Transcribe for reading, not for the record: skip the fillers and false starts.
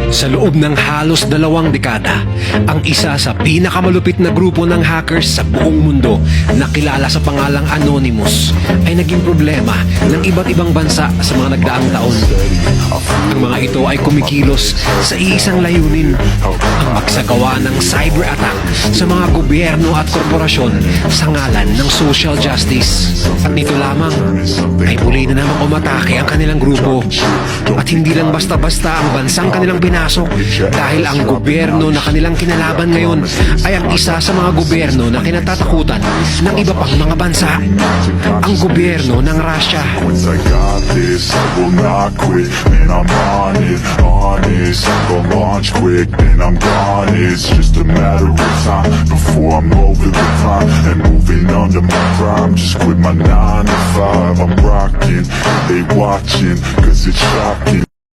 Sa loob ng halos 2 dekada, ang isa sa pinakamalupit na grupo ng hackers sa buong mundo na kilala sa pangalang Anonymous ay naging problema ng iba't ibang bansa sa mga nagdaang taon. Ang mga ito ay kumikilos sa iisang layunin, ang magsagawa ng cyber attack sa mga gobyerno at korporasyon sa ngalan ng social justice. At nito lamang ay muli na namang umatake ang kanilang grupo. At hindi lang basta-basta ang bansang kanilang pinasok, dahil ang gobyerno na kanilang kinalaban ngayon ay ang isa sa mga gobyerno na kinatatakutan ng iba pang mga bansa, ang gobyerno ng Russia. Once I got this, I will not quit. Man, I'm on it, honest. I'm gonna launch quick, then I'm gone. It's just a matter of time before I'm over the prime and moving under my prime. Just quit my 9 to 5. I'm rocking, they watching, cause it's shocking.